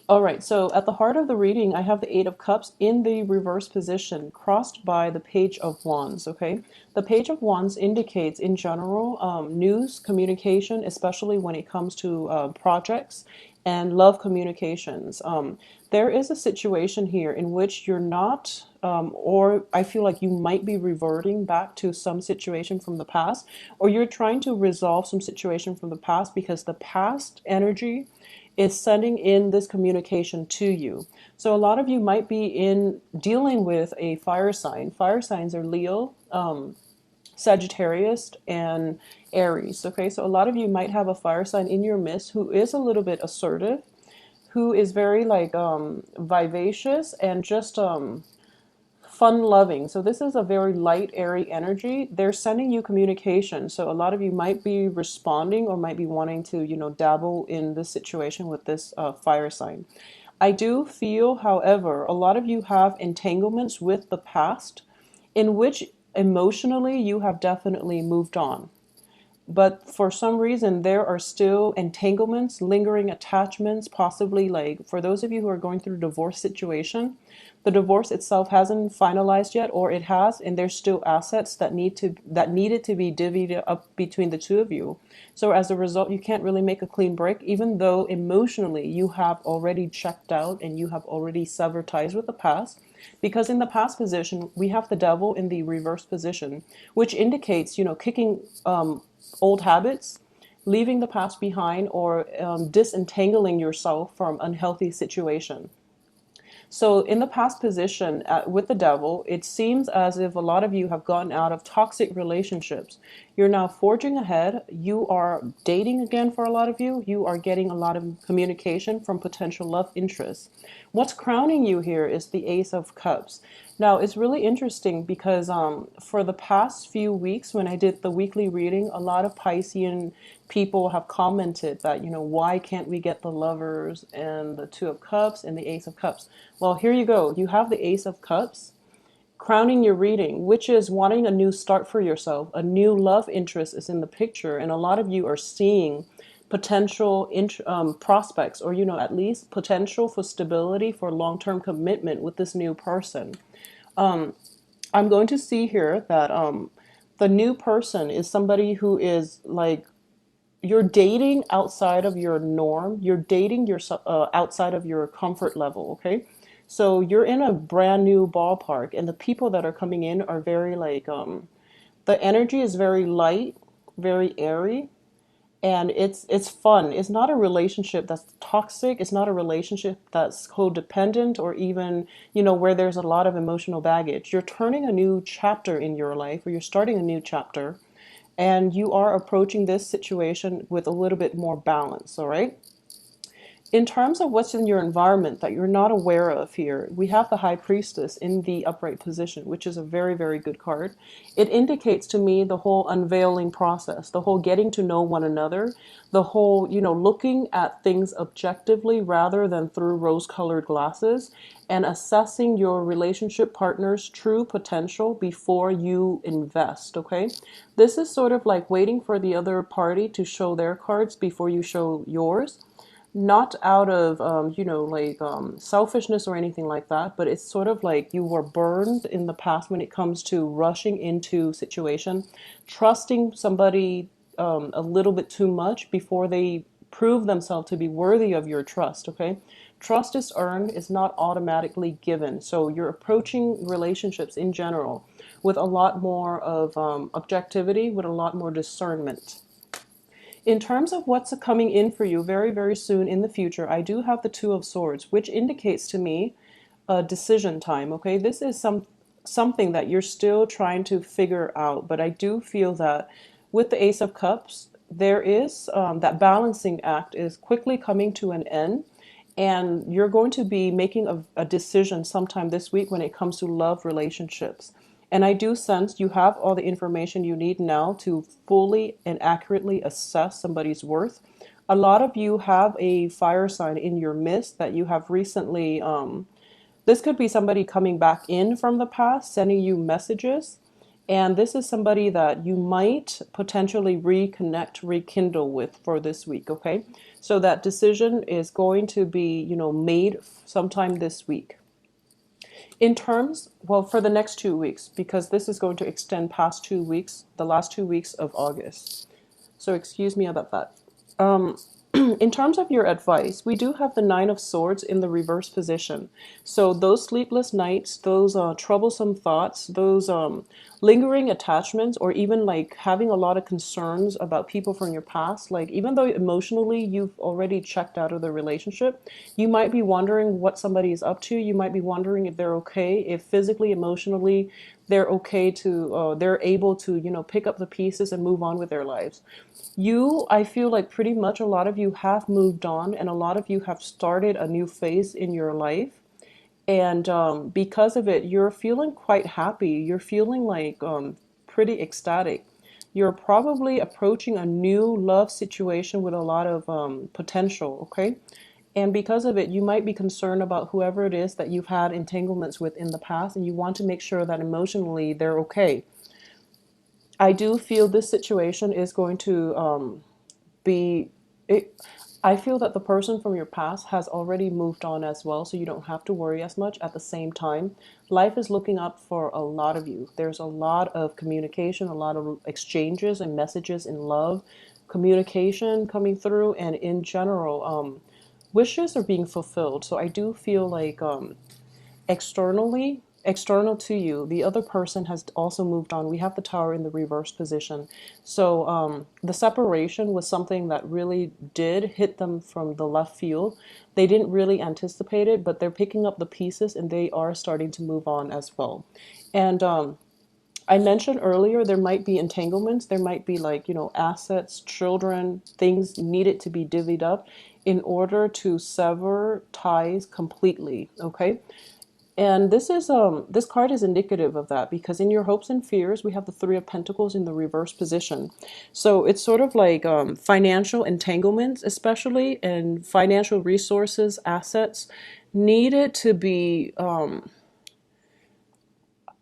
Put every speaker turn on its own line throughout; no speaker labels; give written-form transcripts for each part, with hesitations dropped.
All right, so at the heart of the reading, I have the Eight of Cups in the reverse position, crossed by the Page of Wands, okay? The Page of Wands indicates, in general, news, communication, especially when it comes to projects and love communications. There is a situation here in which you're not, or I feel like you might be reverting back to some situation from the past, or you're trying to resolve some situation from the past because the past energy is sending in this communication to you. So a lot of you might be in dealing with a fire sign. Fire signs are Leo, Sagittarius, and Aries. Okay, so a lot of you might have a fire sign in your midst who is a little bit assertive, who is very like vivacious and just fun loving. So this is a very light, airy energy. They're sending you communication. So a lot of you might be responding or might be wanting to, dabble in this situation with this fire sign. I do feel, however, a lot of you have entanglements with the past in which emotionally you have definitely moved on. But for some reason, there are still entanglements, lingering attachments, possibly like for those of you who are going through a divorce situation, the divorce itself hasn't finalized yet, or it has, and there's still assets that needed to be divvied up between the two of you. So as a result, you can't really make a clean break, even though emotionally you have already checked out and you have already severed ties with the past. Because in the past position, we have the devil in the reverse position, which indicates, kicking old habits, leaving the past behind, or disentangling yourself from unhealthy situation. So in the past position with the devil, it seems as if a lot of you have gotten out of toxic relationships. You're now forging ahead. You are dating again for a lot of you. You are getting a lot of communication from potential love interests. What's crowning you here is the Ace of Cups. Now, it's really interesting because for the past few weeks, when I did the weekly reading, a lot of Piscean people have commented that, why can't we get the Lovers and the Two of Cups and the Ace of Cups? Well, here you go. You have the Ace of Cups crowning your reading, which is wanting a new start for yourself. A new love interest is in the picture, and a lot of you are seeing potential prospects, or at least potential for stability, for long-term commitment with this new person. I'm going to see here that the new person is somebody who is like, you're dating outside of your norm. You're dating yourself outside of your comfort level. Okay, so you're in a brand new ballpark, and the people that are coming in are very like the energy is very light, very airy, and it's fun. It's not a relationship that's toxic. It's not a relationship that's codependent, or even where there's a lot of emotional baggage. You're turning a new chapter in your life, or you're starting a new chapter, and you are approaching this situation with a little bit more balance. All right, in terms of what's in your environment that you're not aware of here, we have the High Priestess in the upright position, which is a very, very good card. It indicates to me the whole unveiling process, the whole getting to know one another, the whole, looking at things objectively rather than through rose-colored glasses, and assessing your relationship partner's true potential before you invest, okay? This is sort of like waiting for the other party to show their cards before you show yours, not out of like selfishness or anything like that, but it's sort of like you were burned in the past when it comes to rushing into situation, trusting somebody a little bit too much before they prove themselves to be worthy of your trust. Okay, trust is earned, it's not automatically given. So you're approaching relationships in general with a lot more of objectivity, with a lot more discernment. In terms of what's coming in for you very, very soon in the future, I do have the Two of Swords, which indicates to me a decision time. Okay, this is something that you're still trying to figure out, but I do feel that with the Ace of Cups, there is that balancing act is quickly coming to an end, and you're going to be making a decision sometime this week when it comes to love relationships. And I do sense you have all the information you need now to fully and accurately assess somebody's worth. A lot of you have a fire sign in your midst that you have recently, this could be somebody coming back in from the past, sending you messages. And this is somebody that you might potentially reconnect, rekindle with for this week, okay? So that decision is going to be, made sometime this week. In terms, well, for the next 2 weeks, because this is going to extend past 2 weeks, the last 2 weeks of August. So excuse me about that. In terms of your advice, we do have the Nine of Swords in the reverse position. So those sleepless nights, those troublesome thoughts, those lingering attachments, or even like having a lot of concerns about people from your past, like even though emotionally you've already checked out of the relationship, you might be wondering what somebody is up to. You might be wondering if they're okay, if physically, emotionally, they're okay to, they're able to, pick up the pieces and move on with their lives. I feel like pretty much a lot of you have moved on, and a lot of you have started a new phase in your life. And because of it, you're feeling quite happy. You're feeling like pretty ecstatic. You're probably approaching a new love situation with a lot of potential, okay? And because of it, you might be concerned about whoever it is that you've had entanglements with in the past, and you want to make sure that emotionally they're okay. I do feel this situation is going to be it. I feel that the person from your past has already moved on as well, so you don't have to worry as much. At the same time, life is looking up for a lot of you. There's a lot of communication, a lot of exchanges and messages in love, communication coming through, and in general, wishes are being fulfilled. So I do feel like external to you, the other person has also moved on. We have the Tower in the reverse position. So the separation was something that really did hit them from the left field. They didn't really anticipate it, but they're picking up the pieces and they are starting to move on as well. And I mentioned earlier there might be entanglements. There might be like, assets, children, things needed to be divvied up in order to sever ties completely. Okay. And this card is indicative of that, because in your hopes and fears, we have the Three of Pentacles in the reverse position. So it's sort of like financial entanglements, especially, and financial resources, assets needed to be,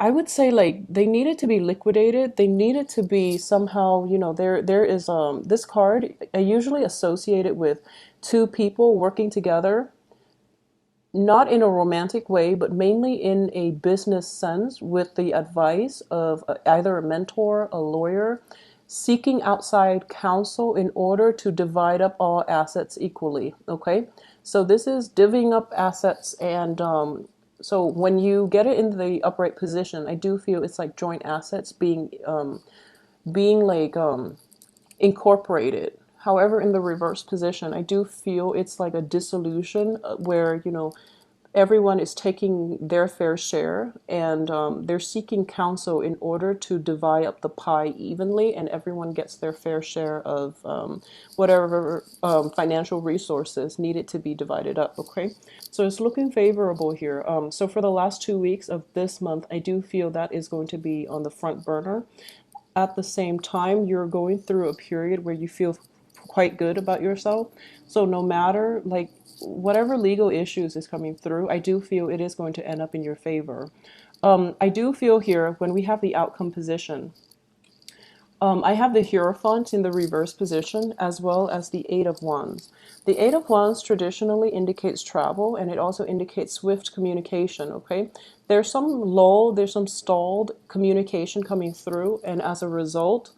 I would say, like they needed to be liquidated. They needed to be somehow, there is this card usually associated with two people working together, not in a romantic way, but mainly in a business sense, with the advice of either a mentor, a lawyer, seeking outside counsel in order to divide up all assets equally. Okay, so this is divvying up assets, and so when you get it in the upright position, I do feel it's like joint assets being like incorporated. However, in the reverse position, I do feel it's like a dissolution where, everyone is taking their fair share, and they're seeking counsel in order to divide up the pie evenly, and everyone gets their fair share of whatever financial resources needed to be divided up. Okay, so it's looking favorable here. So for the last 2 weeks of this month, I do feel that is going to be on the front burner. At the same time, you're going through a period where you feel quite good about yourself. So no matter like whatever legal issues is coming through, I do feel it is going to end up in your favor. I do feel here when we have the outcome position, I have the Hierophant in the reverse position, as well as the Eight of Wands. The Eight of Wands traditionally indicates travel, and it also indicates swift communication, okay? There's some lull, there's some stalled communication coming through, and as a result,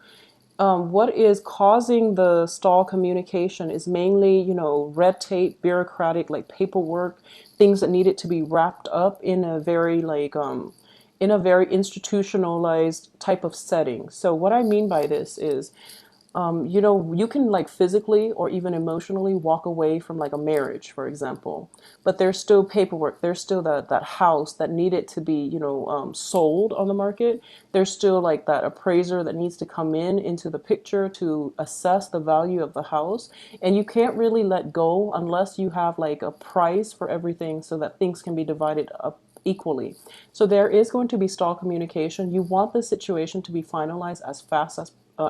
what is causing the stall communication is mainly, red tape, bureaucratic, like paperwork, things that needed to be wrapped up in a very institutionalized type of setting. So what I mean by this is, you can like physically or even emotionally walk away from like a marriage, for example, but there's still paperwork. There's still that house that needed to be, sold on the market. There's still like that appraiser that needs to come into the picture to assess the value of the house. And you can't really let go unless you have like a price for everything so that things can be divided up equally. So there is going to be stall communication. You want the situation to be finalized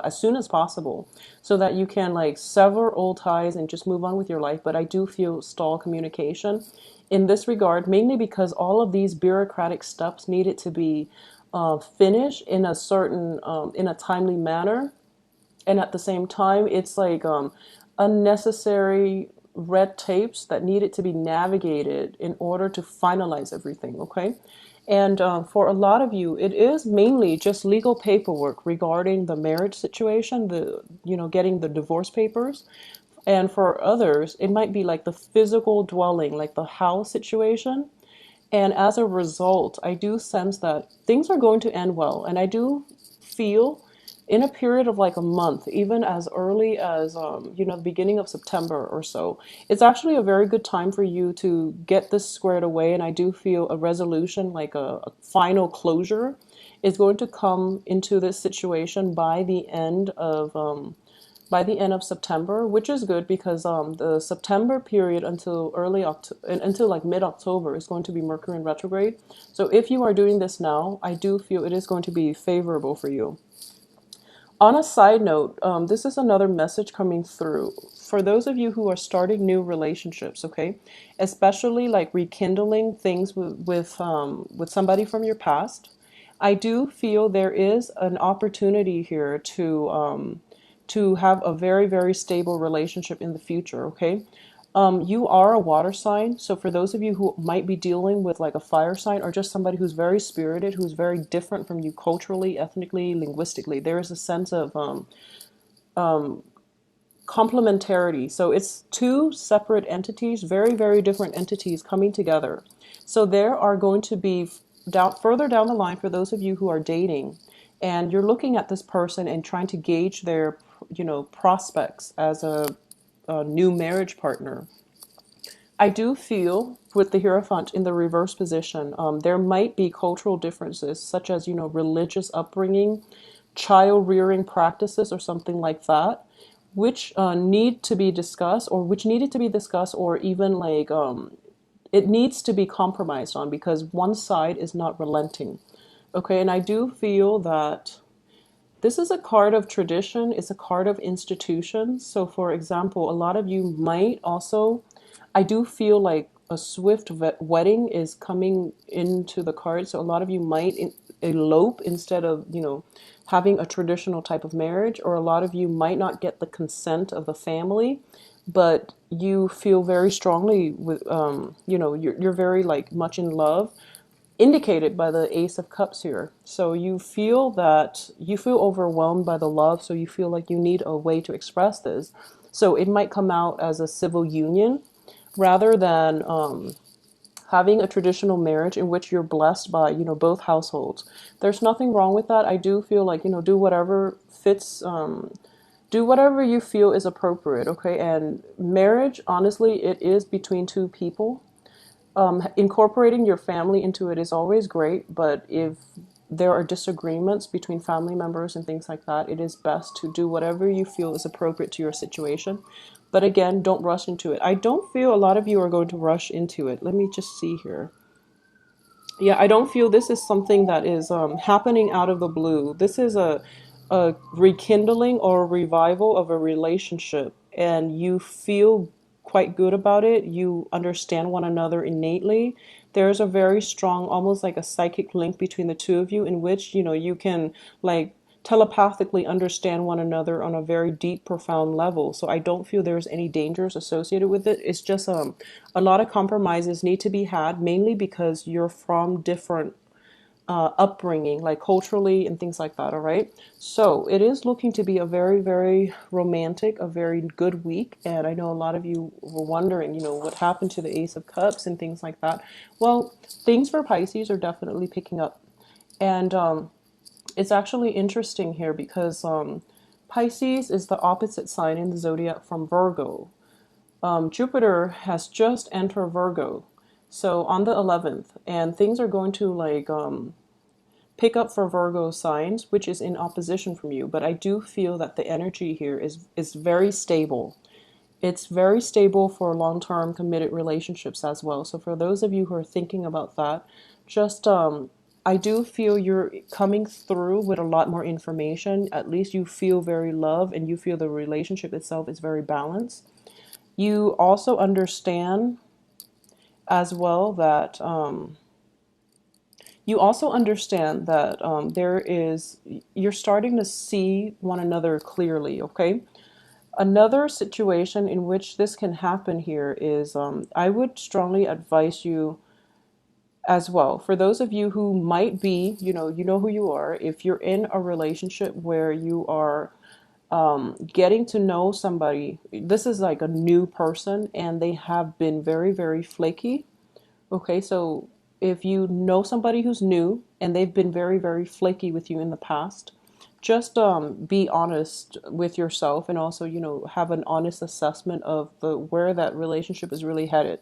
as soon as possible, so that you can like sever old ties and just move on with your life. But I do feel stall communication in this regard, mainly because all of these bureaucratic steps needed to be finish in a certain in a timely manner, and at the same time it's like unnecessary red tapes that needed to be navigated in order to finalize everything. Okay. And for a lot of you it is mainly just legal paperwork regarding the marriage situation, the getting the divorce papers. And for others it might be like the physical dwelling, like the house situation. And as a result, I do sense that things are going to end well. And I do feel in a period of like a month, even as early as, the beginning of September or so, it's actually a very good time for you to get this squared away. And I do feel a resolution, like a final closure, is going to come into this situation by the end of September, which is good because the September period until early October, until like mid-October, is going to be Mercury in retrograde. So if you are doing this now, I do feel it is going to be favorable for you. On a side note, this is another message coming through for those of you who are starting new relationships. Okay, especially like rekindling things with somebody from your past. I do feel there is an opportunity here to have a very, very stable relationship in the future. Okay. You are a water sign, so for those of you who might be dealing with like a fire sign or just somebody who's very spirited, who's very different from you culturally, ethnically, linguistically, there is a sense of complementarity. So it's two separate entities, very, very different entities coming together. So there are going to be further down the line for those of you who are dating and you're looking at this person and trying to gauge their, prospects as a new marriage partner. I do feel with the Hierophant in the reverse position, there might be cultural differences, such as, religious upbringing, child rearing practices, or something like that, which need to be discussed, or which needed to be discussed, or even like it needs to be compromised on because one side is not relenting. Okay, and I do feel that this is a card of tradition, it's a card of institutions. So, for example, a lot of you might also, I do feel like a swift wedding is coming into the card. So, a lot of you might elope instead of, having a traditional type of marriage, or a lot of you might not get the consent of the family, but you feel very strongly with, you're very like much in love, indicated by the Ace of Cups here. So you feel overwhelmed by the love, so you feel like you need a way to express this. So it might come out as a civil union rather than having a traditional marriage in which you're blessed by, both households. There's nothing wrong with that. I do feel like, do whatever fits, do whatever you feel is appropriate, okay? And marriage, honestly, it is between two people. Incorporating your family into it is always great, but if there are disagreements between family members and things like that, it is best to do whatever you feel is appropriate to your situation. But again, don't rush into it. I don't feel a lot of you are going to rush into it. Let me just see here. Yeah, I don't feel this is something that is happening out of the blue. This is a rekindling or a revival of a relationship, and you feel quite good about it. You understand one another innately. There's a very strong, almost like a psychic link between the two of you, in which you can like telepathically understand one another on a very deep, profound level. So I don't feel there's any dangers associated with it. It's just a lot of compromises need to be had, mainly because you're from different upbringing, like culturally and things like that. All right. So it is looking to be a very, very romantic, a very good week. And I know a lot of you were wondering, what happened to the Ace of Cups and things like that. Well, things for Pisces are definitely picking up. And it's actually interesting here because Pisces is the opposite sign in the zodiac from Virgo. Jupiter has just entered Virgo, so on the 11th, and things are going to like pick up for Virgo signs, which is in opposition from you. But I do feel that the energy here is very stable. It's very stable for long-term committed relationships as well. So for those of you who are thinking about that, just I do feel you're coming through with a lot more information. At least you feel very loved and you feel the relationship itself is very balanced. You also understand as well that You also understand that you're starting to see one another clearly, okay? Another situation in which this can happen here is I would strongly advise you as well. For those of you who might be, you know who you are. If you're in a relationship where you are getting to know somebody, this is like a new person and they have been very, very flaky. Okay, so if you know somebody who's new and they've been very, very flaky with you in the past, just be honest with yourself and also, have an honest assessment of the where that relationship is really headed.